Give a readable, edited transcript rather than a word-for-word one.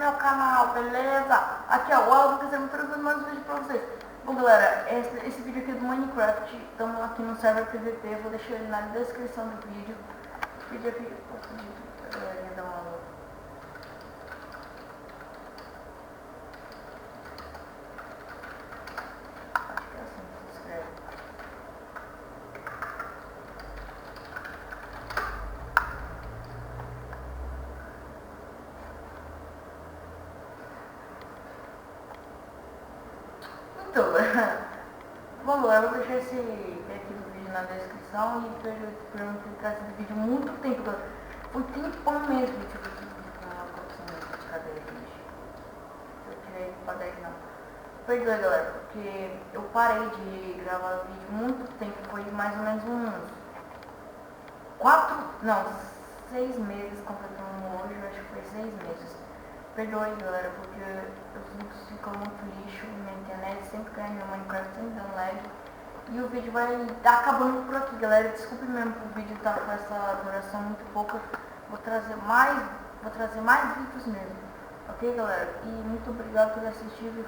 meu canal, beleza? Aqui ó, o Aldo Lucas trazendo mais um vídeo pra vocês. Bom galera, esse vídeo aqui é do Minecraft. Estamos aqui no server PVP, vou deixar ele na descrição do vídeo. Esse vídeo aqui, eu posso pedir pra galerinha dar uma... Acho que é assim que se escreve. Então, bom galera, eu vou deixar esse aqui do vídeo na descrição e pra não ficar esse vídeo muito tempo, galera. Foi tempão mesmo, deixa eu ver se eu uma coisa de cadeira aqui. Eu tirei pra 10 não. Perdoe galera, porque eu parei de gravar vídeo muito tempo, foi mais ou menos uns 6 meses, completando hoje, eu acho que foi 6 meses. Perdoe galera, porque os vídeos ficam muito lixo, minha internet sempre cai no Minecraft, sempre dando lag. E o vídeo vai estar acabando por aqui galera, desculpe mesmo que o vídeo tá com essa duração muito pouca. Vou trazer mais vídeos mesmo, ok galera? E muito obrigado por assistir e